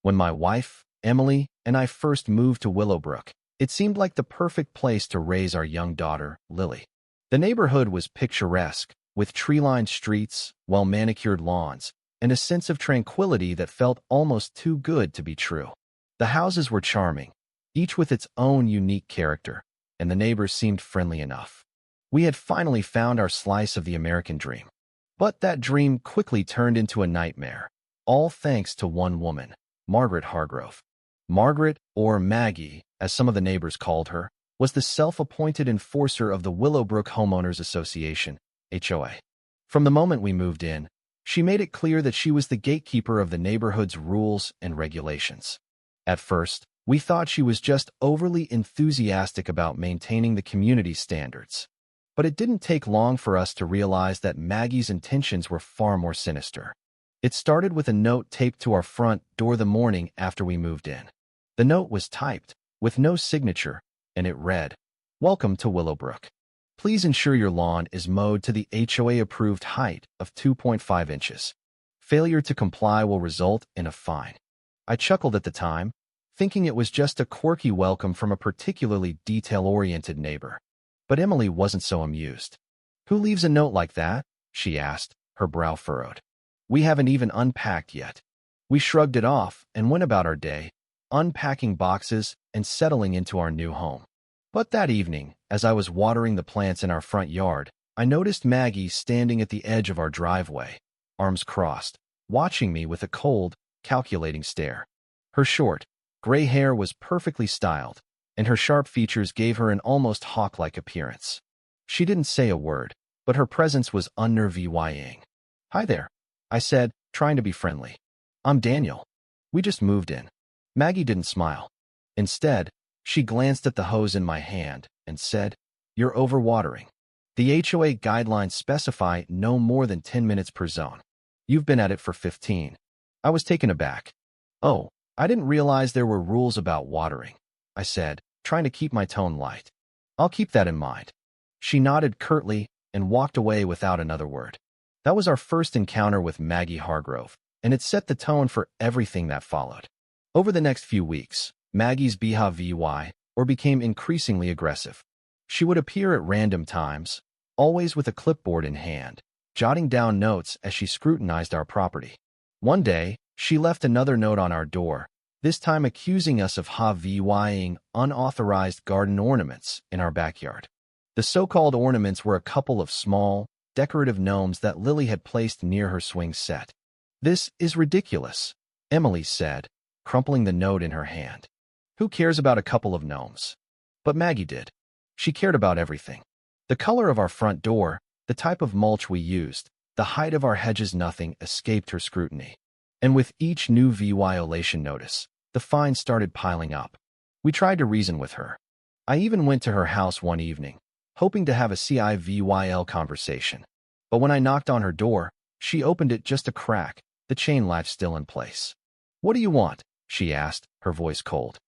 When my wife, Emily, and I first moved to Willowbrook, it seemed like the perfect place to raise our young daughter, Lily. The neighborhood was picturesque, with tree-lined streets, well-manicured lawns, and a sense of tranquility that felt almost too good to be true. The houses were charming, each with its own unique character, and the neighbors seemed friendly enough. We had finally found our slice of the American dream. But that dream quickly turned into a nightmare, all thanks to one woman, Margaret Hargrove. Margaret, or Maggie, as some of the neighbors called her, was the self-appointed enforcer of the Willowbrook Homeowners Association, HOA. From the moment we moved in, she made it clear that she was the gatekeeper of the neighborhood's rules and regulations. At first, we thought she was just overly enthusiastic about maintaining the community standards. But it didn't take long for us to realize that Maggie's intentions were far more sinister. It started with a note taped to our front door the morning after we moved in. The note was typed, with no signature, and it read, "Welcome to Willowbrook. Please ensure your lawn is mowed to the HOA-approved height of 2.5 inches. Failure to comply will result in a fine." I chuckled at the time, thinking it was just a quirky welcome from a particularly detail-oriented neighbor. But Emily wasn't so amused. "Who leaves a note like that?" she asked, her brow furrowed. "We haven't even unpacked yet." We shrugged it off and went about our day, unpacking boxes and settling into our new home. But that evening, as I was watering the plants in our front yard, I noticed Maggie standing at the edge of our driveway, arms crossed, watching me with a cold, calculating stare. Her short, gray hair was perfectly styled, and her sharp features gave her an almost hawk-like appearance. She didn't say a word, but her presence was unnerving. "Hi there," I said, trying to be friendly. "I'm Daniel. We just moved in." Maggie didn't smile. Instead, she glanced at the hose in my hand and said, "You're overwatering. The HOA guidelines specify no more than 10 minutes per zone. You've been at it for 15. I was taken aback. "Oh, I didn't realize there were rules about watering," I said, trying to keep my tone light. "I'll keep that in mind." She nodded curtly and walked away without another word. That was our first encounter with Maggie Hargrove, and it set the tone for everything that followed. Over the next few weeks, Maggie's behavior became increasingly aggressive. She would appear at random times, always with a clipboard in hand, jotting down notes as she scrutinized our property. One day, she left another note on our door, this time accusing us of having unauthorized garden ornaments in our backyard. The so-called ornaments were a couple of small, decorative gnomes that Lily had placed near her swing set. "This is ridiculous," Emily said, crumpling the note in her hand. "Who cares about a couple of gnomes?" But Maggie did. She cared about everything. The color of our front door, the type of mulch we used, the height of our hedges, nothing escaped her scrutiny. And with each new violation notice, the fines started piling up. We tried to reason with her. I even went to her house one evening, hoping to have a civil conversation. But when I knocked on her door, she opened it just a crack, the chain latch still in place. "What do you want?" she asked, her voice cold.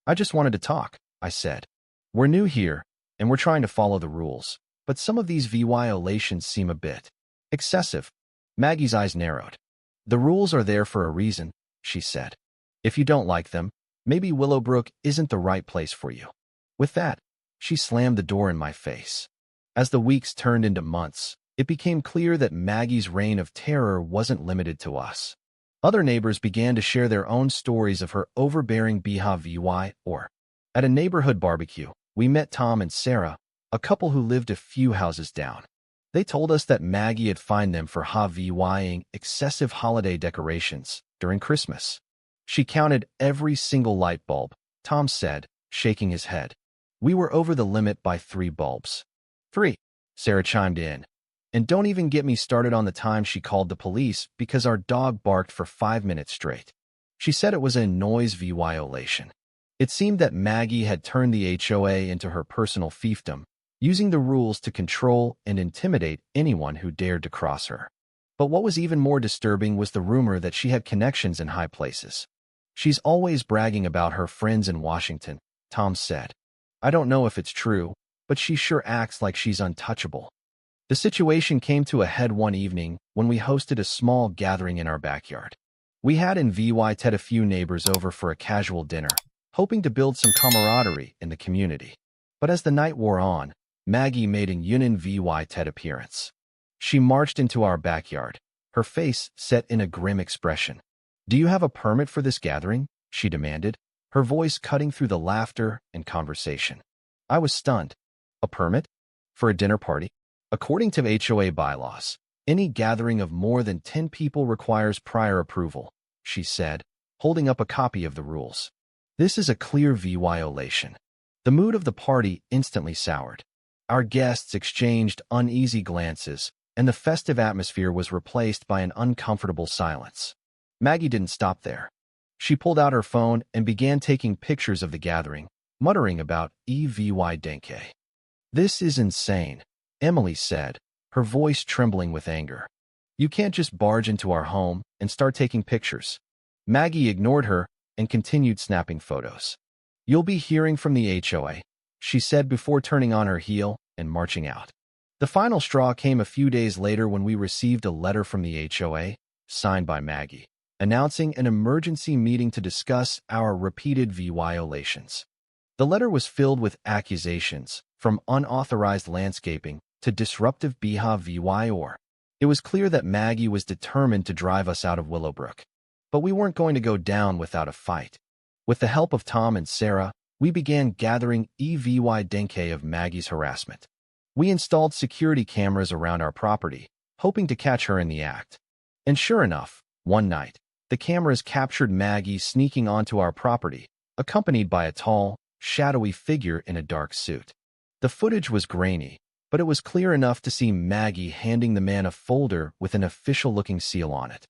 "I just wanted to talk," I said. "We're new here, and we're trying to follow the rules, but some of these violations seem a bit excessive." Maggie's eyes narrowed. "The rules are there for a reason," she said. "If you don't like them, maybe Willowbrook isn't the right place for you." With that, she slammed the door in my face. As the weeks turned into months, it became clear that Maggie's reign of terror wasn't limited to us. Other neighbors began to share their own stories of her overbearing behavior. At a neighborhood barbecue, we met Tom and Sarah, a couple who lived a few houses down. They told us that Maggie had fined them for having excessive holiday decorations during Christmas. "She counted every single light bulb," Tom said, shaking his head. "We were over the limit by 3 bulbs. 3, Sarah chimed in. "And don't even get me started on the time she called the police because our dog barked for 5 minutes straight. She said it was a noise violation." It seemed that Maggie had turned the HOA into her personal fiefdom, using the rules to control and intimidate anyone who dared to cross her. But what was even more disturbing was the rumor that she had connections in high places. "She's always bragging about her friends in Washington," Tom said. "I don't know if it's true, but she sure acts like she's untouchable." The situation came to a head one evening when we hosted a small gathering in our backyard. We had invited a few neighbors over for a casual dinner, hoping to build some camaraderie in the community. But as the night wore on, Maggie made an uninvited appearance. She marched into our backyard, her face set in a grim expression. "Do you have a permit for this gathering?" she demanded, her voice cutting through the laughter and conversation. I was stunned. A permit? For a dinner party? According to HOA bylaws, any gathering of more than 10 people requires prior approval, she said, holding up a copy of the rules. This is a clear violation. The mood of the party instantly soured. Our guests exchanged uneasy glances, and the festive atmosphere was replaced by an uncomfortable silence. Maggie didn't stop there. She pulled out her phone and began taking pictures of the gathering, muttering about EVY Denke. "This is insane," Emily said, her voice trembling with anger. "You can't just barge into our home and start taking pictures." Maggie ignored her and continued snapping photos. "You'll be hearing from the HOA," she said before turning on her heel and marching out. The final straw came a few days later when we received a letter from the HOA, signed by Maggie, announcing an emergency meeting to discuss our repeated violations. The letter was filled with accusations, from unauthorized landscaping to disruptive behavior. It was clear that Maggie was determined to drive us out of Willowbrook. But we weren't going to go down without a fight. With the help of Tom and Sarah, we began gathering evidence of Maggie's harassment. We installed security cameras around our property, hoping to catch her in the act. And sure enough, one night, the cameras captured Maggie sneaking onto our property, accompanied by a tall, shadowy figure in a dark suit. The footage was grainy, but it was clear enough to see Maggie handing the man a folder with an official-looking seal on it.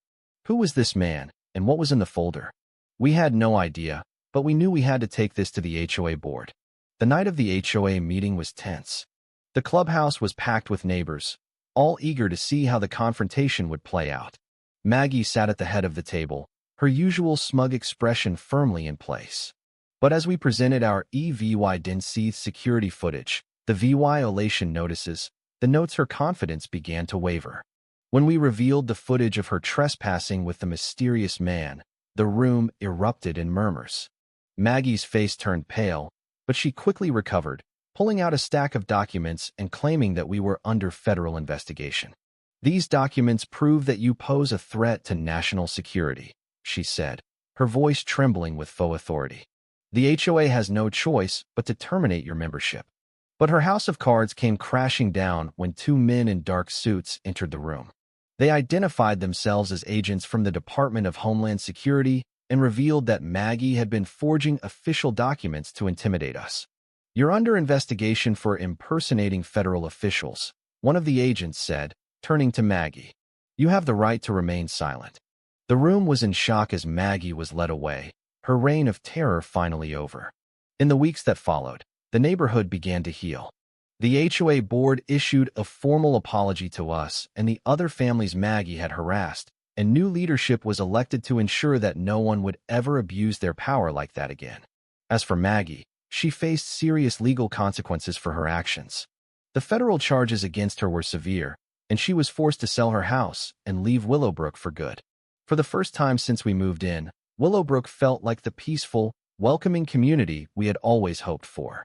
Who was this man, and what was in the folder? We had no idea, but we knew we had to take this to the HOA board. The night of the HOA meeting was tense. The clubhouse was packed with neighbors, all eager to see how the confrontation would play out. Maggie sat at the head of the table, her usual smug expression firmly in place. But as we presented our evidence security footage, the violation notices, the notes her confidence began to waver. When we revealed the footage of her trespassing with the mysterious man, the room erupted in murmurs. Maggie's face turned pale, but she quickly recovered, pulling out a stack of documents and claiming that we were under federal investigation. "These documents prove that you pose a threat to national security," she said, her voice trembling with faux authority. "The HOA has no choice but to terminate your membership." But her house of cards came crashing down when two men in dark suits entered the room. They identified themselves as agents from the Department of Homeland Security and revealed that Maggie had been forging official documents to intimidate us. "You're under investigation for impersonating federal officials," one of the agents said, turning to Maggie. "You have the right to remain silent." The room was in shock as Maggie was led away, her reign of terror finally over. In the weeks that followed, the neighborhood began to heal. The HOA board issued a formal apology to us and the other families Maggie had harassed, and new leadership was elected to ensure that no one would ever abuse their power like that again. As for Maggie, she faced serious legal consequences for her actions. The federal charges against her were severe, and she was forced to sell her house and leave Willowbrook for good. For the first time since we moved in, Willowbrook felt like the peaceful, welcoming community we had always hoped for.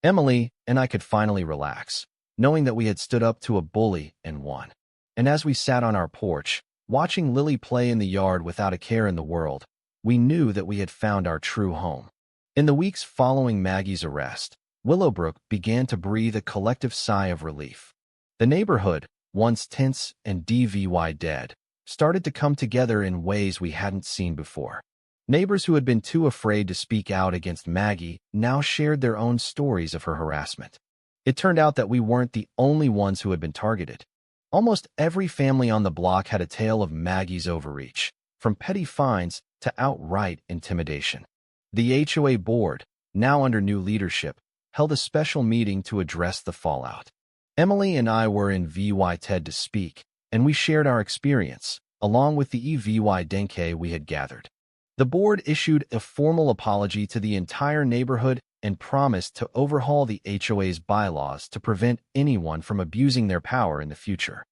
Emily and I could finally relax, knowing that we had stood up to a bully and won. And as we sat on our porch, watching Lily play in the yard without a care in the world, we knew that we had found our true home. In the weeks following Maggie's arrest, Willowbrook began to breathe a collective sigh of relief. The neighborhood, once tense and dead, started to come together in ways we hadn't seen before. Neighbors who had been too afraid to speak out against Maggie now shared their own stories of her harassment. It turned out that we weren't the only ones who had been targeted. Almost every family on the block had a tale of Maggie's overreach, from petty fines to outright intimidation. The HOA board, now under new leadership, held a special meeting to address the fallout. Emily and I were invited to speak, and we shared our experience, along with the evidence we had gathered. The board issued a formal apology to the entire neighborhood and promised to overhaul the HOA's bylaws to prevent anyone from abusing their power in the future.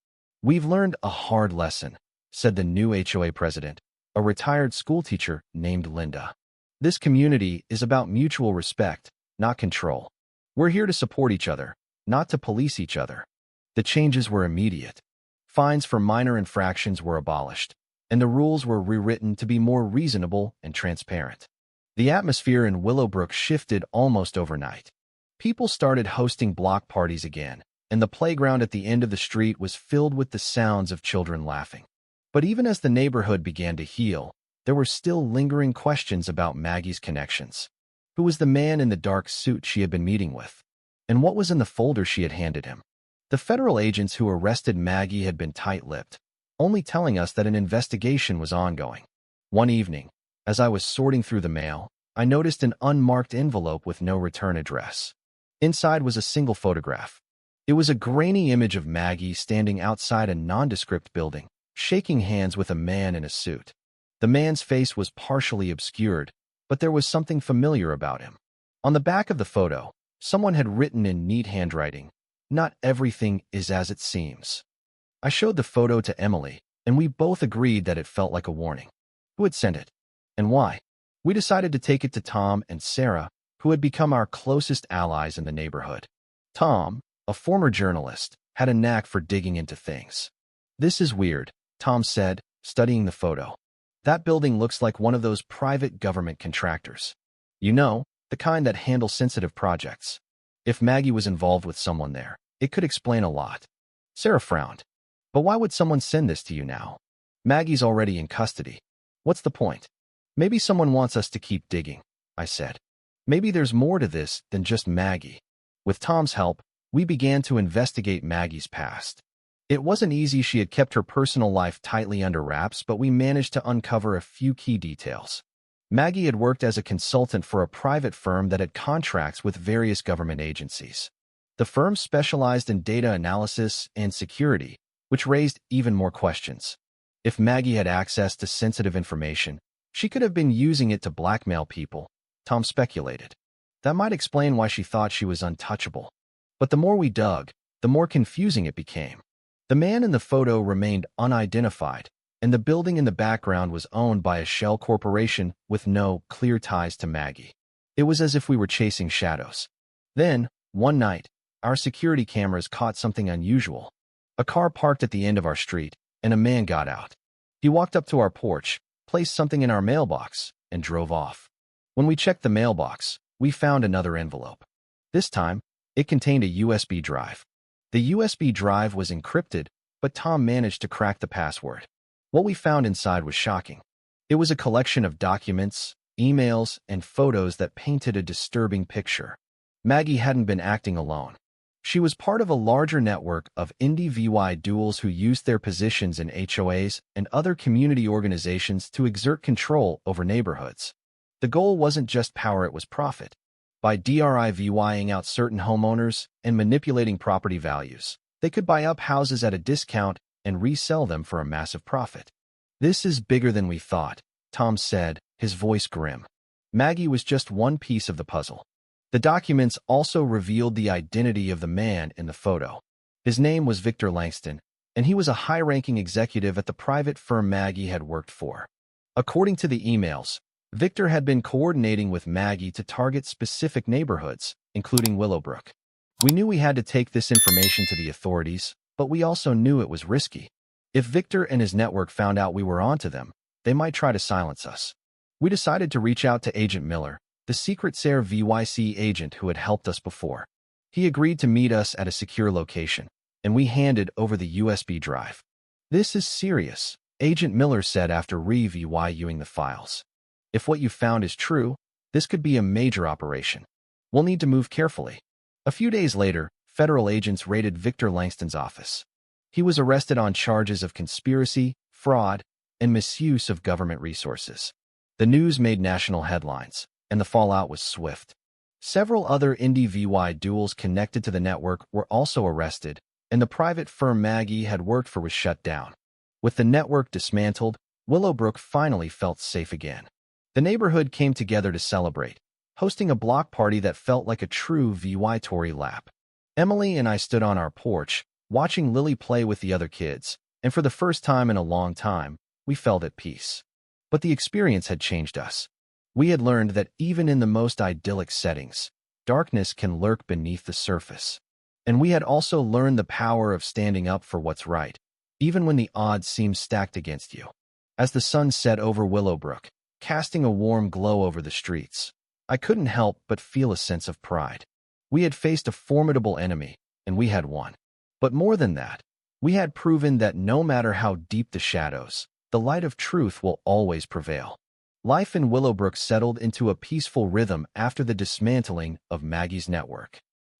"We've learned a hard lesson," said the new HOA president, a retired schoolteacher named Linda. This community is about mutual respect, not control. We're here to support each other, not to police each other. The changes were immediate. Fines for minor infractions were abolished, and the rules were rewritten to be more reasonable and transparent. The atmosphere in Willowbrook shifted almost overnight. People started hosting block parties again, and the playground at the end of the street was filled with the sounds of children laughing. But even as the neighborhood began to heal, there were still lingering questions about Maggie's connections. Who was the man in the dark suit she had been meeting with? And what was in the folder she had handed him? The federal agents who arrested Maggie had been tight-lipped, only telling us that an investigation was ongoing. One evening, as I was sorting through the mail, I noticed an unmarked envelope with no return address. Inside was a single photograph. It was a grainy image of Maggie standing outside a nondescript building, shaking hands with a man in a suit. The man's face was partially obscured, but there was something familiar about him. On the back of the photo, someone had written in neat handwriting, "Not everything is as it seems." I showed the photo to Emily, and we both agreed that it felt like a warning. Who had sent it? And why? We decided to take it to Tom and Sarah, who had become our closest allies in the neighborhood. Tom, a former journalist, had a knack for digging into things. "This is weird," Tom said, studying the photo. "That building looks like one of those private government contractors. You know, the kind that handle sensitive projects. If Maggie was involved with someone there, it could explain a lot." Sarah frowned. "But why would someone send this to you now? Maggie's already in custody. What's the point?" "Maybe someone wants us to keep digging," I said. "Maybe there's more to this than just Maggie." With Tom's help, we began to investigate Maggie's past. It wasn't easy. She had kept her personal life tightly under wraps, but we managed to uncover a few key details. Maggie had worked as a consultant for a private firm that had contracts with various government agencies. The firm specialized in data analysis and security, which raised even more questions. If Maggie had access to sensitive information, she could have been using it to blackmail people, Tom speculated. That might explain why she thought she was untouchable. But the more we dug, the more confusing it became. The man in the photo remained unidentified, and the building in the background was owned by a shell corporation with no clear ties to Maggie. It was as if we were chasing shadows. Then, one night, our security cameras caught something unusual. A car parked at the end of our street, and a man got out. He walked up to our porch, placed something in our mailbox, and drove off. When we checked the mailbox, we found another envelope. This time, it contained a USB drive. The USB drive was encrypted, but Tom managed to crack the password. What we found inside was shocking. It was a collection of documents, emails, and photos that painted a disturbing picture. Maggie hadn't been acting alone. She was part of a larger network of individuals who used their positions in HOAs and other community organizations to exert control over neighborhoods. The goal wasn't just power, it was profit. By driving out certain homeowners and manipulating property values, they could buy up houses at a discount and resell them for a massive profit. "This is bigger than we thought," Tom said, his voice grim. Maggie was just one piece of the puzzle. The documents also revealed the identity of the man in the photo. His name was Victor Langston, and he was a high-ranking executive at the private firm Maggie had worked for. According to the emails, Victor had been coordinating with Maggie to target specific neighborhoods, including Willowbrook. We knew we had to take this information to the authorities, but we also knew it was risky. If Victor and his network found out we were onto them, they might try to silence us. We decided to reach out to Agent Miller, the Secret Service agent who had helped us before. He agreed to meet us at a secure location, and we handed over the USB drive. "This is serious," Agent Miller said after reviewing the files. "If what you found is true, this could be a major operation. We'll need to move carefully." A few days later, federal agents raided Victor Langston's office. He was arrested on charges of conspiracy, fraud, and misuse of government resources. The news made national headlines, and the fallout was swift. Several other individuals connected to the network were also arrested, and the private firm Maggie had worked for was shut down. With the network dismantled, Willowbrook finally felt safe again. The neighborhood came together to celebrate, hosting a block party that felt like a true Tory lap. Emily and I stood on our porch, watching Lily play with the other kids, and for the first time in a long time, we felt at peace. But the experience had changed us. We had learned that even in the most idyllic settings, darkness can lurk beneath the surface. And we had also learned the power of standing up for what's right, even when the odds seem stacked against you. As the sun set over Willowbrook, casting a warm glow over the streets, I couldn't help but feel a sense of pride. We had faced a formidable enemy, and we had won. But more than that, we had proven that no matter how deep the shadows, the light of truth will always prevail. Life in Willowbrook settled into a peaceful rhythm after the dismantling of Maggie's network.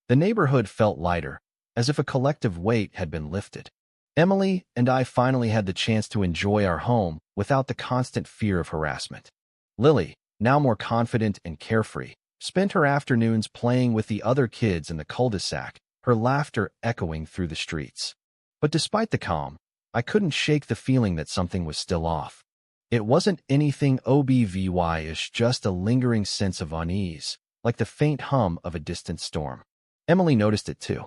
The neighborhood felt lighter, as if a collective weight had been lifted. Emily and I finally had the chance to enjoy our home without the constant fear of harassment. Lily, now more confident and carefree, spent her afternoons playing with the other kids in the cul-de-sac, her laughter echoing through the streets. But despite the calm, I couldn't shake the feeling that something was still off. It wasn't anything obvious, just a lingering sense of unease, like the faint hum of a distant storm. Emily noticed it too.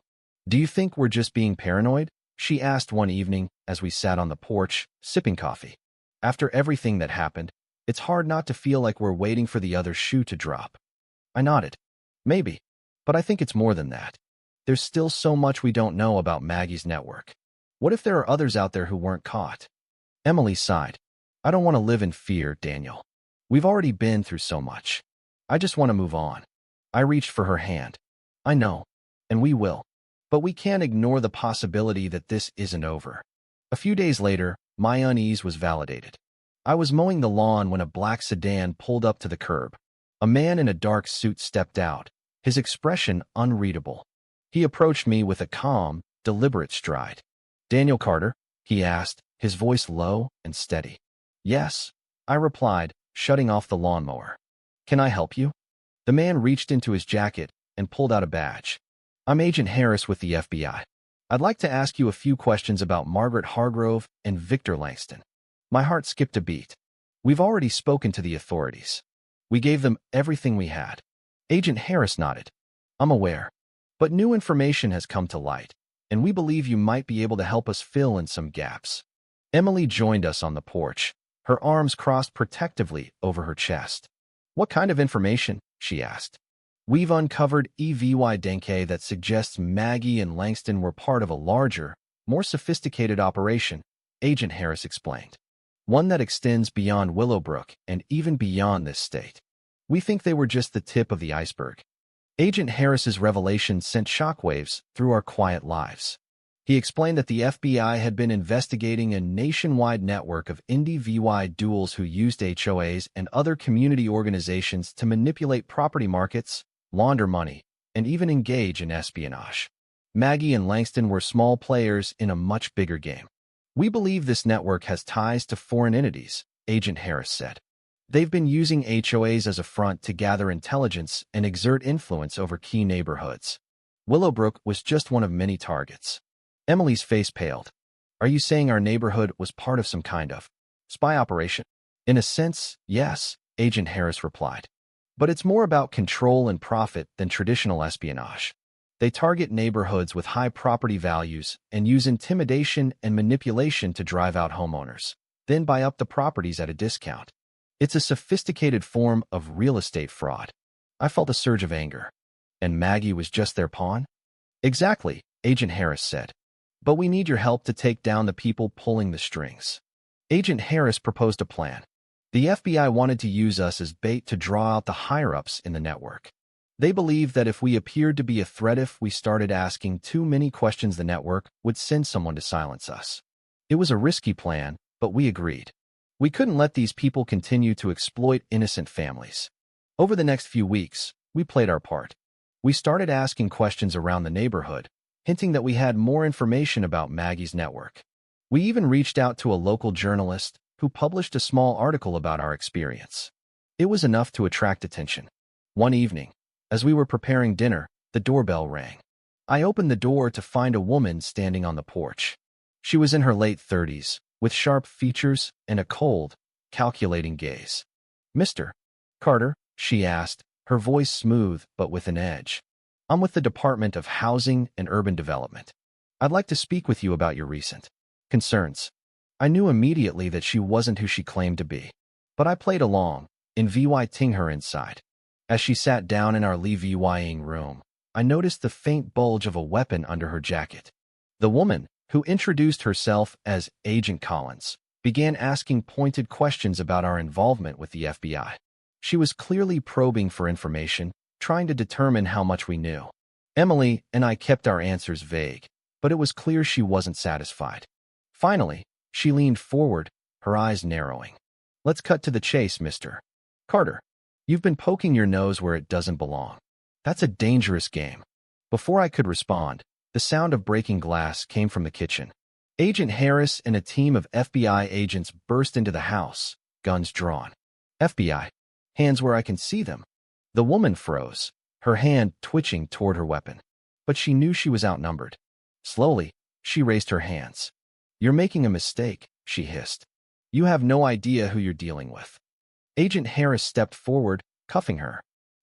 "Do you think we're just being paranoid?" she asked one evening as we sat on the porch, sipping coffee. "After everything that happened, it's hard not to feel like we're waiting for the other shoe to drop." I nodded. "Maybe, but I think it's more than that. There's still so much we don't know about Maggie's network. What if there are others out there who weren't caught?" Emily sighed. "I don't want to live in fear, Daniel. We've already been through so much. I just want to move on." I reached for her hand. "I know, and we will. But we can't ignore the possibility that this isn't over." A few days later, my unease was validated. I was mowing the lawn when a black sedan pulled up to the curb. A man in a dark suit stepped out, his expression unreadable. He approached me with a calm, deliberate stride. "Daniel Carter?" he asked, his voice low and steady. "Yes," I replied, shutting off the lawnmower. "Can I help you?" The man reached into his jacket and pulled out a badge. "I'm Agent Harris with the FBI. I'd like to ask you a few questions about Margaret Hargrove and Victor Langston." My heart skipped a beat. "We've already spoken to the authorities. We gave them everything we had." Agent Harris nodded. "I'm aware. But new information has come to light, and we believe you might be able to help us fill in some gaps." Emily joined us on the porch, her arms crossed protectively over her chest. "What kind of information?" she asked. "We've uncovered evidence that suggests Maggie and Langston were part of a larger, more sophisticated operation," Agent Harris explained. "One that extends beyond Willowbrook and even beyond this state. We think they were just the tip of the iceberg." Agent Harris's revelation sent shockwaves through our quiet lives. He explained that the FBI had been investigating a nationwide network of individuals who used HOAs and other community organizations to manipulate property markets, launder money, and even engage in espionage. Maggie and Langston were small players in a much bigger game. "We believe this network has ties to foreign entities," Agent Harris said. "They've been using HOAs as a front to gather intelligence and exert influence over key neighborhoods." Willowbrook was just one of many targets. Emily's face paled. "Are you saying our neighborhood was part of some kind of spy operation?" "In a sense, yes," Agent Harris replied. "But it's more about control and profit than traditional espionage. They target neighborhoods with high property values and use intimidation and manipulation to drive out homeowners, then buy up the properties at a discount. It's a sophisticated form of real estate fraud." I felt a surge of anger. "And Maggie was just their pawn?" "Exactly," Agent Harris said. "But we need your help to take down the people pulling the strings." Agent Harris proposed a plan. The FBI wanted to use us as bait to draw out the higher-ups in the network. They believed that if we appeared to be a threat, if we started asking too many questions, the network would send someone to silence us. It was a risky plan, but we agreed. We couldn't let these people continue to exploit innocent families. Over the next few weeks, we played our part. We started asking questions around the neighborhood, hinting that we had more information about Maggie's network. We even reached out to a local journalist who published a small article about our experience. It was enough to attract attention. One evening, as we were preparing dinner, the doorbell rang. I opened the door to find a woman standing on the porch. She was in her late 30s, with sharp features and a cold, calculating gaze. "Mr. Carter?" she asked, her voice smooth but with an edge. "I'm with the Department of Housing and Urban Development. I'd like to speak with you about your recent concerns." I knew immediately that she wasn't who she claimed to be. but I played along, inviting her inside. As she sat down in our living room, I noticed the faint bulge of a weapon under her jacket. The woman, who introduced herself as Agent Collins, began asking pointed questions about our involvement with the FBI. She was clearly probing for information, trying to determine how much we knew. Emily and I kept our answers vague, but it was clear she wasn't satisfied. Finally, she leaned forward, her eyes narrowing. "Let's cut to the chase, Mr. Carter. You've been poking your nose where it doesn't belong. That's a dangerous game." Before I could respond, the sound of breaking glass came from the kitchen. Agent Harris and a team of FBI agents burst into the house, guns drawn. "FBI, hands where I can see them." The woman froze, her hand twitching toward her weapon. But she knew she was outnumbered. Slowly, she raised her hands. "You're making a mistake," she hissed. "You have no idea who you're dealing with." Agent Harris stepped forward, cuffing her.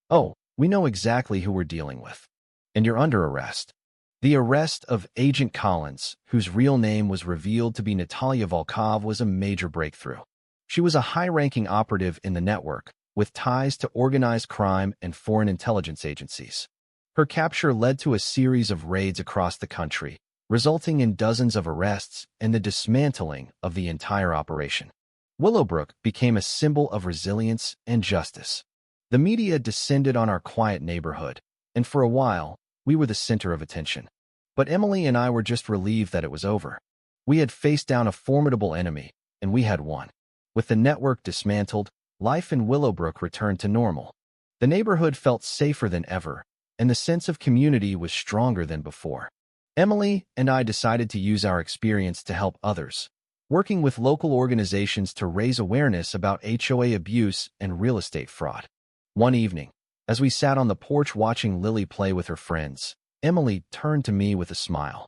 "Oh, we know exactly who we're dealing with. And you're under arrest." The arrest of Agent Collins, whose real name was revealed to be Natalia Volkov, was a major breakthrough. She was a high-ranking operative in the network, with ties to organized crime and foreign intelligence agencies. Her capture led to a series of raids across the country, resulting in dozens of arrests and the dismantling of the entire operation. Willowbrook became a symbol of resilience and justice. The media descended on our quiet neighborhood, and for a while, we were the center of attention. But Emily and I were just relieved that it was over. We had faced down a formidable enemy, and we had won. With the network dismantled, life in Willowbrook returned to normal. The neighborhood felt safer than ever, and the sense of community was stronger than before. Emily and I decided to use our experience to help others, working with local organizations to raise awareness about HOA abuse and real estate fraud. One evening, as we sat on the porch watching Lily play with her friends, Emily turned to me with a smile.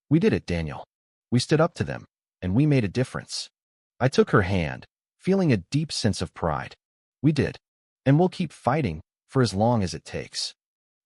"We did it, Daniel. We stood up to them, and we made a difference." I took her hand, feeling a deep sense of pride. "We did, and we'll keep fighting for as long as it takes."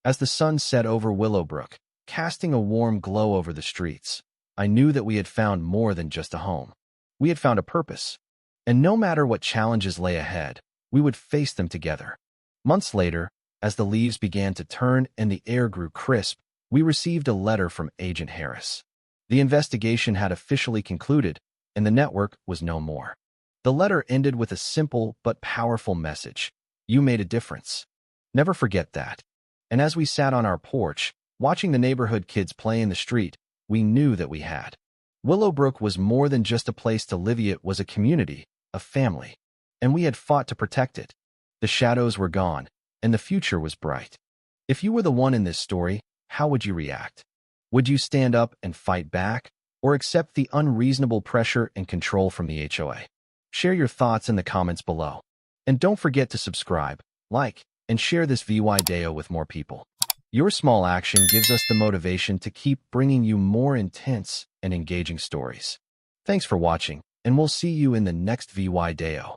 As the sun set over Willowbrook, casting a warm glow over the streets, I knew that we had found more than just a home. We had found a purpose, and no matter what challenges lay ahead, we would face them together. Months later, as the leaves began to turn and the air grew crisp, we received a letter from Agent Harris. The investigation had officially concluded, and the network was no more. The letter ended with a simple but powerful message: "You made a difference. Never forget that." And as we sat on our porch, watching the neighborhood kids play in the street, we knew that we had. Willowbrook was more than just a place to live. It was a community, a family. And we had fought to protect it. The shadows were gone, and the future was bright. If you were the one in this story, how would you react? Would you stand up and fight back, or accept the unreasonable pressure and control from the HOA? Share your thoughts in the comments below. And don't forget to subscribe, like, and share this video with more people. Your small action gives us the motivation to keep bringing you more intense and engaging stories. Thanks for watching, and we'll see you in the next video.